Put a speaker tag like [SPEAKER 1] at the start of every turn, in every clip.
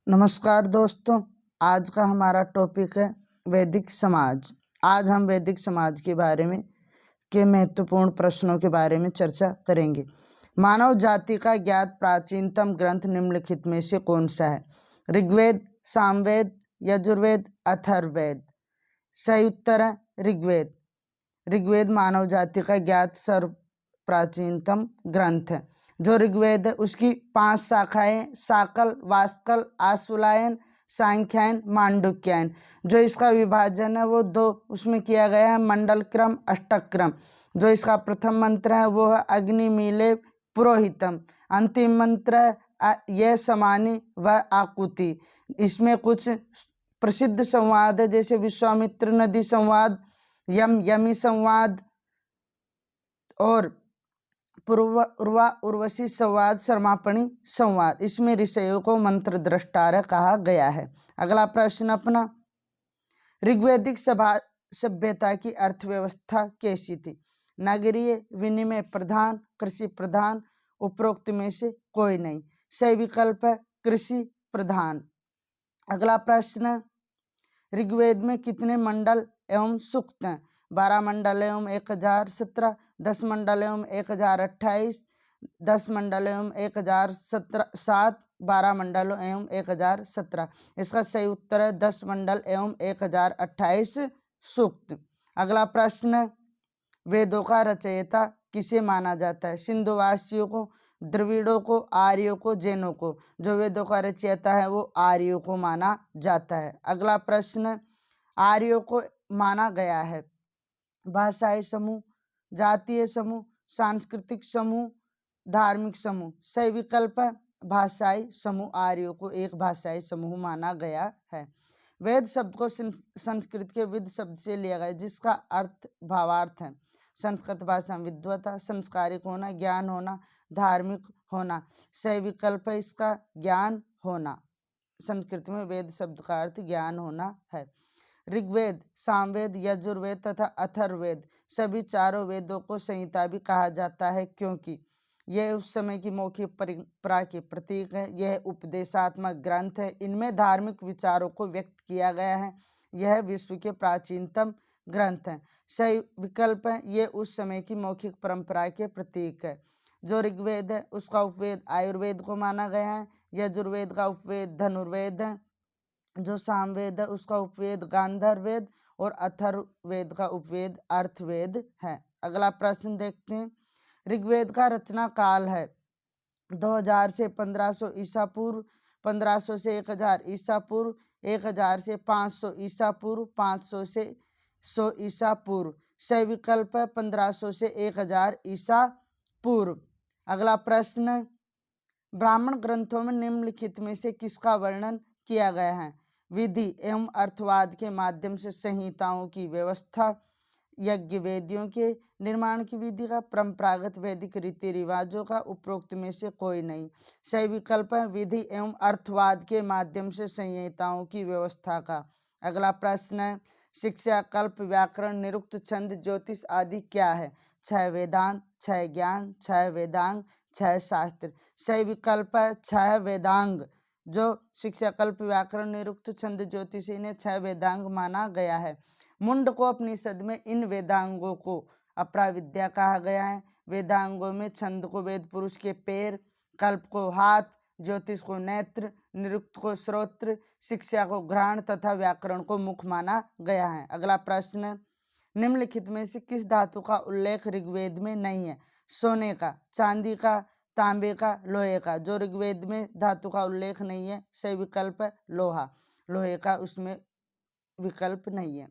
[SPEAKER 1] नमस्कार दोस्तों। आज का हमारा टॉपिक है वैदिक समाज। आज हम वैदिक समाज के बारे में के महत्वपूर्ण प्रश्नों के बारे में चर्चा करेंगे। मानव जाति का ज्ञात प्राचीनतम ग्रंथ निम्नलिखित में से कौन सा है? ऋग्वेद, सामवेद, यजुर्वेद, अथर्ववेद। सही उत्तर है ऋग्वेद। ऋग्वेद मानव जाति का ज्ञात सर्व प्राचीनतम ग्रंथ है। जो ऋग्वेद है उसकी 5 शाखाएं साकल, वास्कल, आश्वलायन, सांख्यायन, मांडुक्यायन। जो इसका विभाजन है वो दो उसमें किया गया है, मंडल क्रम, अष्टक क्रम। जो इसका प्रथम मंत्र है वो है अग्नि मीले पुरोहितम। अंतिम मंत्र है ये समानी व आकुति। इसमें कुछ प्रसिद्ध संवाद है जैसे विश्वामित्र नदी संवाद, यमी संवाद और पूर्वा उर्वशी संवाद, शर्मापणी संवाद। इसमें ऋषियों को मंत्र द्रष्टार कहा गया है। अगला प्रश्न अपना, ऋग्वैदिक सभ्यता की अर्थव्यवस्था कैसी थी? नगरीय, विनिमय प्रधान, कृषि प्रधान। उपरोक्त में से कोई नहीं। सही विकल्प है कृषि प्रधान। अगला प्रश्न, ऋग्वेद में कितने मंडल एवं सूक्त हैं? 12 मंडल एवं 1017, 10 मंडल एवं 1028, 10 मंडल एवं 1007, 12 मंडल एवं 1017। इसका सही उत्तर है 10 मंडल एवं 1028 सूक्त। अगला प्रश्न, वेदों का रचयिता किसे माना जाता है? सिंधुवासियों को, द्रविड़ों को, आर्यों को, जैनों को। जो वेदों का रचयिता है वो आर्यों को माना जाता है। अगला प्रश्न, आर्यों को माना गया है भाषाई समूह, जातीय समूह, सांस्कृतिक समूह, धार्मिक समूह। सही विकल्प है भाषाई समूह। आर्यों को एक भाषाई समूह माना गया है। वेद शब्द को संस्कृत के विद शब्द से लिया गया जिसका अर्थ भावार्थ है। संस्कृत भाषा में विद्वता, संस्कारिक होना, ज्ञान होना, धार्मिक होना। सही विकल्प है इसका ज्ञान होना। संस्कृत में वेद शब्द का अर्थ ज्ञान होना है। ऋग्वेद, सामवेद, यजुर्वेद तथा अथर्ववेद सभी चारों वेदों को संहिता भी कहा जाता है क्योंकि यह उस समय की मौखिक परंपरा के प्रतीक है। यह उपदेशात्मक ग्रंथ है। इनमें धार्मिक विचारों को व्यक्त किया गया है। यह विश्व के प्राचीनतम ग्रंथ हैं। सही विकल्प है ये उस समय की मौखिक परंपरा के प्रतीक है। जो ऋग्वेद है उसका उपवेद आयुर्वेद को माना गया है। यजुर्वेद का उपवेद धनुर्वेद है। जो सामवेद है उसका उपवेद गांधारवेद और अथर्ववेद का उपवेद अर्थवेद है। अगला प्रश्न देखते हैं, ऋग्वेद का रचना काल है 2000 से 1500 ईसा पूर्व, 1500 से 1000 ईसा पूर्व, 1000 से 500 ईसा पूर्व, 500 से 100 ईसा पूर्व। सही विकल्प है 1500 से 1000 ईसा पूर्व। अगला प्रश्न, ब्राह्मण ग्रंथों में निम्नलिखित में से किसका वर्णन किया गया है? विधि एवं अर्थवाद के माध्यम से संहिताओं की व्यवस्था, यज्ञ वेदियों के निर्माण की विधि का, परंपरागत वैदिक रीति रिवाजों का। उपरोक्त में से कोई नहीं। सही विकल्प है विधि एवं अर्थवाद के माध्यम से संहिताओं की व्यवस्था का। अगला प्रश्न है, शिक्षा, कल्प, व्याकरण, निरुक्त, छंद, ज्योतिष आदि क्या है? 6 वेदांत, 6 ज्ञान, 6 वेदांग, 6 शास्त्र। सही विकल्प है 6 वेदांग। जो शिक्षा, कल्प, व्याकरण, निरुक्त, छंद, ज्योतिष इन्हें 6 वेदांग माना गया है। मुंड को उपनिषद में इन वेदांगों को अपरा विद्या कहा गया है। वेदांगों में छंद को वेद पुरुष के पैर, कल्प को हाथ, ज्योतिष को नेत्र, निरुक्त को श्रोत्र, शिक्षा को घ्राण तथा व्याकरण को मुख माना गया है। अगला प्रश्न, निम्नलिखित में से किस धातु का उल्लेख ऋग्वेद में नहीं है? सोने का, चांदी का, तांबे का, लोहे का। जो ऋग्वेद में धातु का उल्लेख नहीं है सही विकल्प है लोहा। लोहे का उसमें विकल्प नहीं है।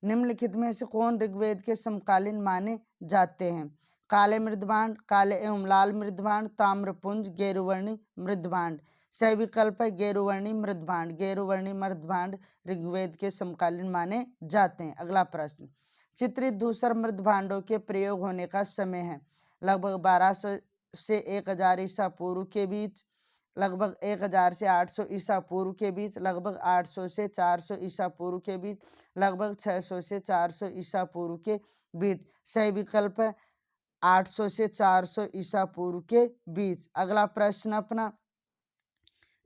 [SPEAKER 1] निम्नलिखित में से कौन ऋग्वेद के समकालीन माने जाते हैं? काले मृदभांड, काले एवं लाल मृदभांड, ताम्रपुंज, गेरुवर्णी मृदभांड। सही विकल्प है गेरुवर्णी मृदभांड। गेरुवर्णी मृदभांड ऋग्वेद के समकालीन माने जाते हैं। अगला प्रश्न, चित्रित धूसर मृदभांडों के प्रयोग होने का समय है? लगभग 1200 से 1000 ईसा पूर्व के बीच, लगभग 1000 से 800 ईसा पूर्व के बीच, लगभग 800 से 400 ईसा पूर्व के बीच, लगभग 600 से 400 ईसा पूर्व के बीच। सही विकल्प है 800 से 400 ईसा पूर्व के बीच। अगला प्रश्न अपना,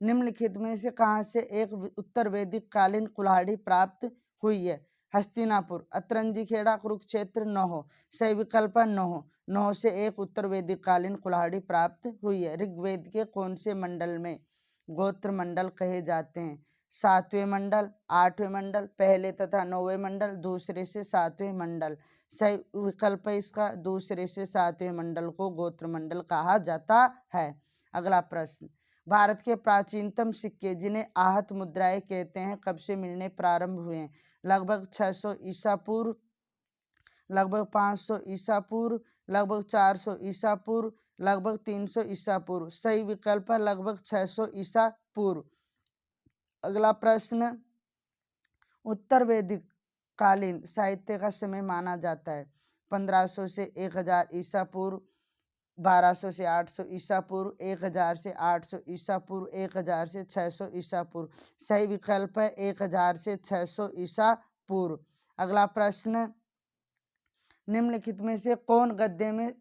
[SPEAKER 1] निम्नलिखित में से कहाँ से एक उत्तर वैदिक कालीन कुल्हाड़ी प्राप्त हुई है? हस्तिनापुर, अतरंजी खेड़ा, कुरुक्षेत्र, नौहो। सही विकल्प नौहो। नौहो से एक उत्तर वैदिक कालीन कुल्हाड़ी प्राप्त हुई है। ऋग्वेद के कौन से मंडल में गोत्र मंडल कहे जाते हैं? 7वें मंडल, 8वें मंडल, पहले तथा 9वें मंडल, दूसरे से 7वें मंडल। सही विकल्प इसका दूसरे से 7वें मंडल को गोत्र मंडल कहा जाता है। अगला प्रश्न, भारत के प्राचीनतम सिक्के जिन्हें आहत मुद्राएं कहते हैं कब से मिलने प्रारंभ हुए हैं? लगभग 600 ईसा पूर्व, लगभग 500 ईसा पूर्व, लगभग 400 ईसा पूर्व, लगभग 300 ईसा पूर्व। सही विकल्प लगभग 600 ईसा पूर्व। अगला प्रश्न, उत्तर वैदिक कालीन साहित्य का समय माना जाता है? 1500 से 1000 ईसा पूर्व, 1200 से 800 ईसा पूर्व, 1000 से 800 ईसा पूर्व, 1000 से 600 ईसा पूर्व। सही विकल्प है 1000 से 600 ईसा पूर्व। अगला प्रश्न, निम्नलिखित में से कौन गद्य में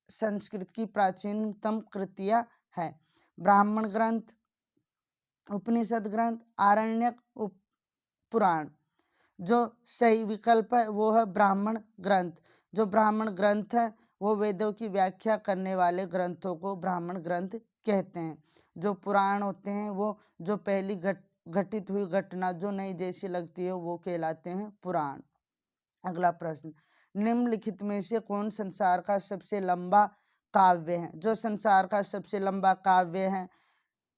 [SPEAKER 1] संस्कृत की प्राचीनतम कृतियां है? ब्राह्मण ग्रंथ, उपनिषद ग्रंथ, आरण्यक, पुराण। जो सही विकल्प है वो है ब्राह्मण ग्रंथ। जो ब्राह्मण ग्रंथ है वो वेदों की व्याख्या करने वाले ग्रंथों को ब्राह्मण ग्रंथ कहते हैं। जो पुराण होते हैं वो जो पहली घटित हुई घटना जो नई जैसी लगती है वो कहलाते हैं पुराण। अगला प्रश्न, निम्नलिखित में से कौन संसार का सबसे लंबा काव्य है? जो संसार का सबसे लंबा काव्य है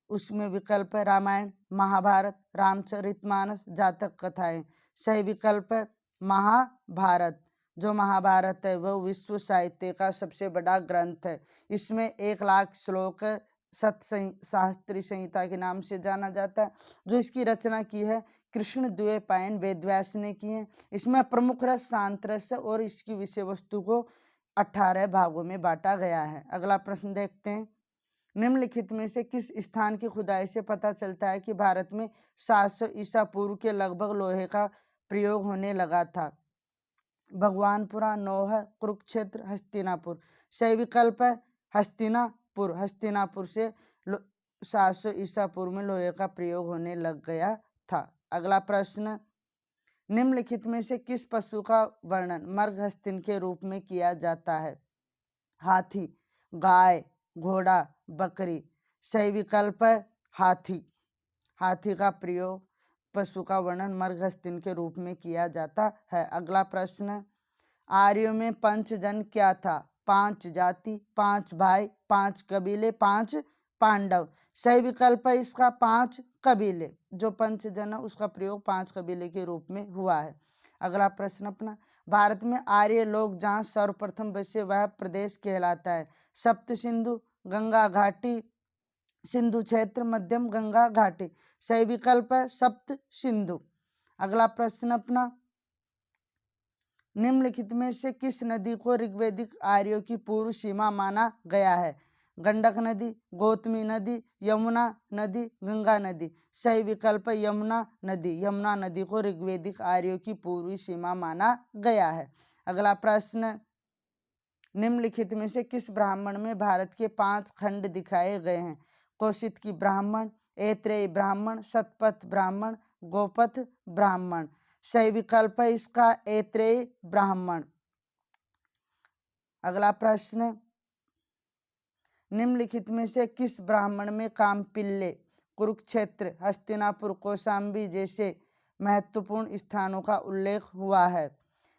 [SPEAKER 1] उसमें विकल्प है रामायण, महाभारत, रामचरितमानस, जातक कथाएं। सही विकल्प है महाभारत। जो महाभारत है वह विश्व साहित्य का सबसे बड़ा ग्रंथ है। इसमें 1,00,000 श्लोक शास्त्री संहिता के नाम से जाना जाता है। जो इसकी रचना की है कृष्ण द्वैपायन वेदव्यास ने की है। इसमें प्रमुख रस, शांत रस और इसकी विषय वस्तु को 18 भागों में बांटा गया है। अगला प्रश्न देखते हैं, निम्नलिखित में से किस स्थान की खुदाई से पता चलता है कि भारत में 700 ईसा पूर्व के लगभग लोहे का प्रयोग होने लगा था? भगवानपुरा, नौह, कुरुक्षेत्र, हस्तिनापुर। सही विकल्प है हस्तिनापुर। हस्तिनापुर से 700 ईसा पूर्व में लोहे का प्रयोग होने लग गया था। अगला प्रश्न, निम्नलिखित में से किस पशु का वर्णन मर्गहस्तिन के रूप में किया जाता है? हाथी, गाय, घोड़ा, बकरी। सही विकल्प है हाथी। हाथी का प्रयोग पशु का वर्णन मर्गहस्तिन के रूप में किया जाता है। अगला प्रश्न, आर्यों में पंचजन क्या था? 5 जाति, 5 भाई, 5 कबीले, 5 पांडव। सही विकल्प है इसका 5 कबीले। जो पंचजन है उसका प्रयोग 5 कबीले के रूप में हुआ है। अगला प्रश्न अपना, भारत में आर्य लोग जहाँ सर्वप्रथम बसे वह प्रदेश कहलाता है? सप्त सिंधु, गंगा घाटी, सिंधु क्षेत्र, मध्यम गंगा घाटी। सही विकल्प है सप्त सिंधु। अगला प्रश्न अपना, निम्नलिखित में से किस नदी को ऋग्वैदिक आर्यों की पूर्व सीमा माना गया है? गंडक नदी, गौतमी नदी, यमुना नदी, गंगा नदी। सही विकल्प यमुना नदी। यमुना नदी को ऋग्वैदिक आर्यों की पूर्वी सीमा माना गया है। अगला प्रश्न, निम्नलिखित में से किस ब्राह्मण में भारत के 5 खंड दिखाए गए हैं? कौशिक की ब्राह्मण, ऐत्रेय ब्राह्मण, शतपथ ब्राह्मण, गोपथ ब्राह्मण। सही विकल्प है इसका ऐत्रेय ब्राह्मण। अगला प्रश्न, निम्नलिखित में से किस ब्राह्मण में कामपिल्ले, कुरुक्षेत्र, हस्तिनापुर, कौशाम्बी जैसे महत्वपूर्ण स्थानों का उल्लेख हुआ है?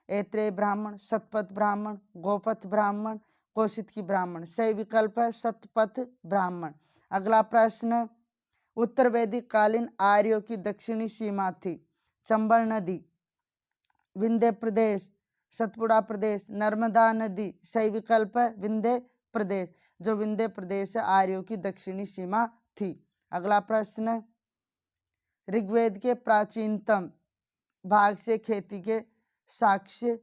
[SPEAKER 1] ऐत्रेय ब्राह्मण, शतपथ ब्राह्मण, गोपथ ब्राह्मण, कौशिक की ब्राह्मण। सही विकल्प है शतपथ ब्राह्मण। अगला प्रश्न, उत्तर वैदिक कालीन आर्यों की दक्षिणी सीमा थी? चंबल नदी, विंध्य प्रदेश, सतपुड़ा प्रदेश, नर्मदा नदी। सही विकल्प है विंध्य प्रदेश। जो विंध्य प्रदेश आर्यों की दक्षिणी सीमा थी। अगला प्रश्न, ऋग्वेद के प्राचीनतम भाग से खेती के साक्ष्य,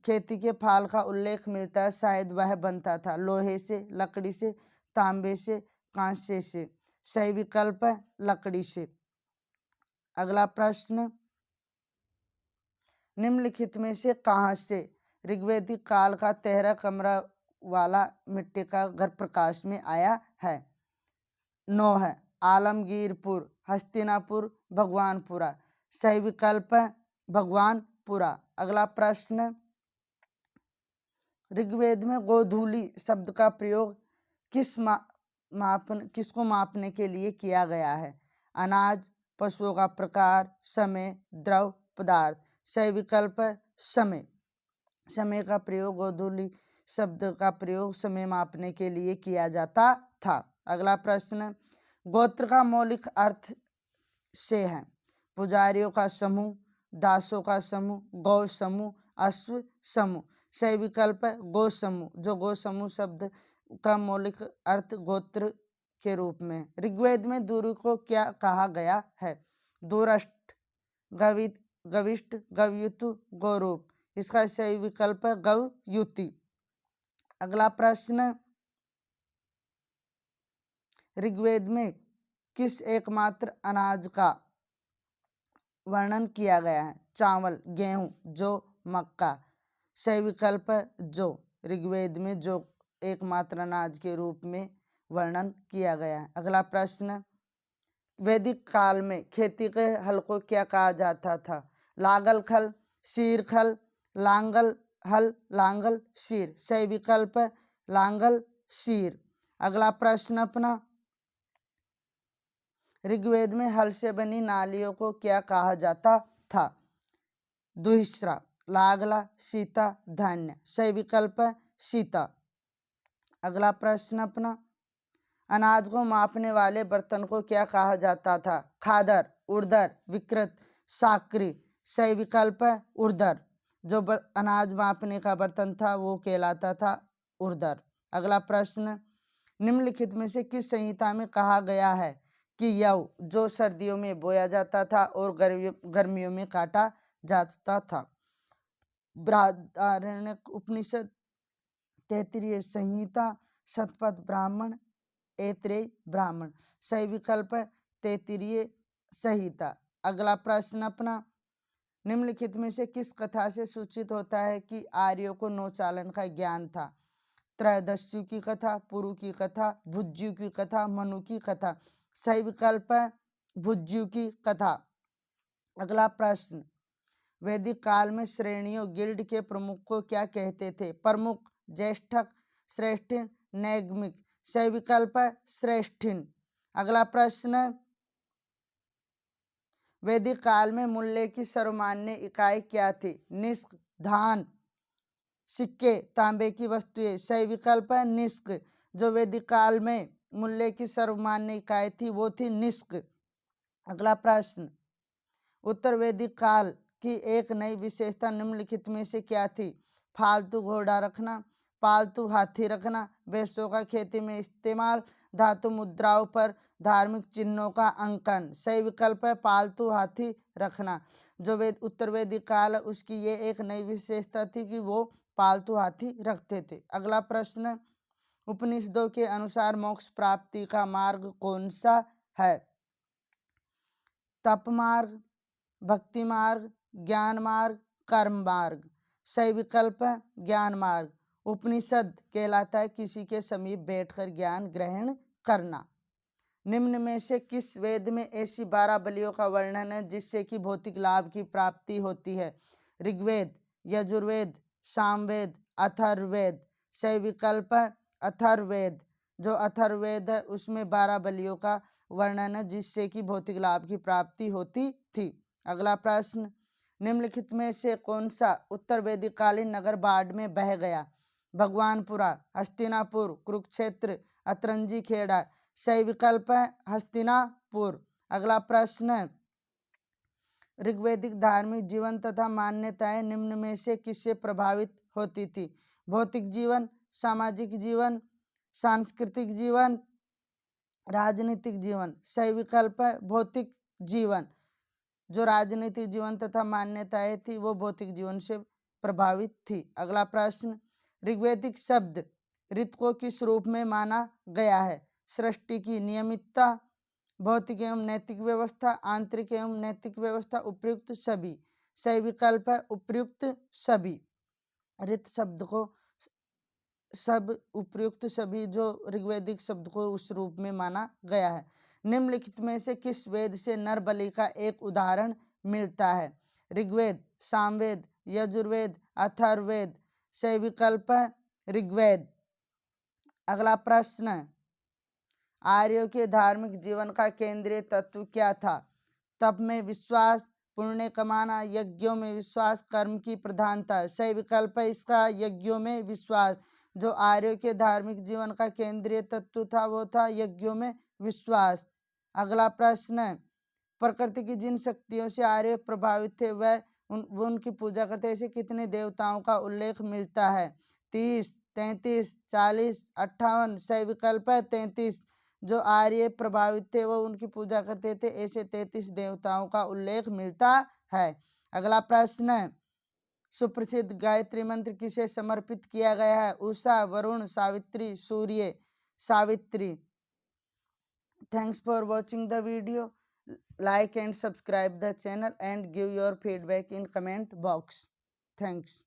[SPEAKER 1] खेती के फाल का उल्लेख मिलता है। शायद वह बनता था लोहे से, लकड़ी से, तांबे से, कांसे से। सही विकल्प है लकड़ी से। अगला प्रश्न, निम्नलिखित में से कहाँ से ऋग्वैदिक काल का 13 कमरा वाला मिट्टी का घर प्रकाश में आया है? 9 है आलमगीरपुर, हस्तिनापुर, भगवानपुरा। सही विकल्प है भगवानपुरा। अगला प्रश्न, ऋग्वेद में गोधूली शब्द का प्रयोग किसको मापने के लिए किया गया है? अनाज, पशुओं का प्रकार, समय, द्रव पदार्थ। सही विकल्प है समय। समय का प्रयोग, गोधूली शब्द का प्रयोग समय मापने के लिए किया जाता था। अगला प्रश्न, गोत्र का मौलिक अर्थ से है? पुजारियों का समूह, दासों का समूह, गौ समूह, अश्व समूह। सही विकल्प है गौ समूह। जो गौ समूह शब्द का मौलिक अर्थ गोत्र के रूप में। ऋग्वेद में दूरी को क्या कहा गया है? दूरस्थ, गविष्ठ, गवयुति, गौरूप। इसका सही विकल्प है गवयुति। अगला प्रश्न, ऋग्वेद में किस एकमात्र अनाज का वर्णन किया गया है? चावल, गेहूं, जौ, मक्का। सही विकल्प है जौ। ऋग्वेद में जौ एकमात्र अनाज के रूप में वर्णन किया गया है। अगला प्रश्न, वैदिक काल में खेती के हल को क्या कहा जाता था? लागल खल, शीर खल, लांगल हल, लांगल शीर। सही विकल्प है लांगल शीर। अगला प्रश्न अपना, ऋग्वेद में हल से बनी नालियों को क्या कहा जाता था? दुहिस्रा, लागला, सीता, धान्य। सही विकल्प है सीता। अगला प्रश्न अपना, अनाज को मापने वाले बर्तन को क्या कहा जाता था? खादर, उर्दर, विकृत, साकरी। सही विकल्प है उर्दर। जो अनाज मापने का बर्तन था वो कहलाता था उर्दर। अगला प्रश्न, निम्नलिखित में से किस संहिता में कहा गया है कि यव जो सर्दियों में बोया जाता था और गर्मियों में काटा जाता था? बृहदारण्यक उपनिषद, तैत्तिरीय संहिता, शतपथ ब्राह्मण, ऐत्रेय ब्राह्मण। सही विकल्प है तैत्तिरीय संहिता। अगला प्रश्न अपना, निम्नलिखित में से किस कथा से सूचित होता है कि आर्यों को नौचालन का ज्ञान था? त्रयोदस्यु की कथा, पुरु की कथा, भुज्यु की कथा, मनु की कथा। सही विकल्प है भुज्यु की कथा। अगला प्रश्न, वैदिक काल में श्रेणियों गिल्ड के प्रमुख को क्या कहते थे? प्रमुख, ज्येष्ठक, श्रेष्ठिन, नैगमिक। सही विकल्प है श्रेष्ठिन। अगला प्रश्न, वैदिक काल में मूल्य की सर्वमान्य इकाई क्या थी? निष्क, धान, सिक्के, तांबे की वस्तुएं। सही विकल्प है निष्क। जो वैदिक काल में मूल्य की सर्वमान्य इकाई थी वो थी निष्क। अगला प्रश्न, उत्तर वैदिक काल की एक नई विशेषता निम्नलिखित में से क्या थी? फालतू घोड़ा रखना, पालतू हाथी रखना, वैश्यों का खेती में इस्तेमाल, धातु मुद्राओं पर धार्मिक चिन्हों का अंकन। सही विकल्प है पालतू हाथी रखना। जो उत्तर वैदिक काल उसकी ये एक नई विशेषता थी कि वो पालतू हाथी रखते थे। अगला प्रश्न, उपनिषदों के अनुसार मोक्ष प्राप्ति का मार्ग कौन सा है? तप मार्ग, भक्ति मार्ग, ज्ञान मार्ग, कर्म मार्ग। सही विकल्प है ज्ञान मार्ग। उपनिषद कहलाता है किसी के समीप बैठकर ज्ञान ग्रहण करना। निम्न में से किस वेद में ऐसी 12 बलियों का वर्णन है जिससे कि भौतिक लाभ की प्राप्ति होती है? ऋग्वेद, यजुर्वेद, सामवेद, अथर्ववेद। सही विकल्प है अथर्ववेद। जो अथर्ववेद है उसमें 12 बलियों का वर्णन है जिससे कि भौतिक लाभ की प्राप्ति होती थी। अगला प्रश्न, निम्नलिखित में से कौन सा उत्तर वैदिक कालीन नगर बाढ़ में बह गया? भगवानपुरा, हस्तिनापुर, कुरुक्षेत्र, अतरंजी खेड़ा। सही विकल्प है हस्तिनापुर। अगला प्रश्न, ऋग्वैदिक धार्मिक जीवन तथा मान्यताएं निम्न में से किससे प्रभावित होती थी? भौतिक जीवन, सामाजिक जीवन, सांस्कृतिक जीवन, राजनीतिक जीवन। सही विकल्प है भौतिक जीवन। जो राजनीतिक जीवन तथा मान्यताएं थी वो भौतिक जीवन से प्रभावित थी। अगला प्रश्न, ऋग्वैदिक शब्द ऋत को किस रूप में माना गया है? सृष्टि की नियमितता, भौतिक एवं नैतिक व्यवस्था, आंतरिक एवं नैतिक व्यवस्था, उपर्युक्त सभी। सही विकल्प है उपर्युक्त सभी। ऋत शब्द को सब उपर्युक्त सभी जो ऋग्वैदिक शब्द को उस रूप में माना गया है। निम्नलिखित में से किस वेद से नर बलि का एक उदाहरण मिलता है? ऋग्वेद, सामवेद, यजुर्वेद, अथर्ववेद। सही विकल्प है ऋग्वेद। अगला प्रश्न, आर्यों के धार्मिक जीवन का केंद्रीय तत्व क्या था? तप में विश्वास, पुण्य कमाना, यज्ञों में विश्वास, कर्म की प्रधानता। सही विकल्प है इसका यज्ञों में विश्वास। जो आर्यों के धार्मिक जीवन का केंद्रीय तत्व था वो था यज्ञों में विश्वास। अगला प्रश्न है, प्रकृति की जिन शक्तियों से आर्य प्रभावित थे वो उनकी पूजा करते, ऐसे कितने देवताओं का उल्लेख मिलता है? 30, 33, 40, 58। सही विकल्प है 33। जो आर्य प्रभावित थे वो उनकी पूजा करते थे, ऐसे 33 देवताओं का उल्लेख मिलता है। अगला प्रश्न है, सुप्रसिद्ध गायत्री मंत्र किसे समर्पित किया गया है? उषा, वरुण, सावित्री, सूर्य। Savitri. Thanks for watching the video. Like and subscribe the channel and give your feedback in comment box. Thanks.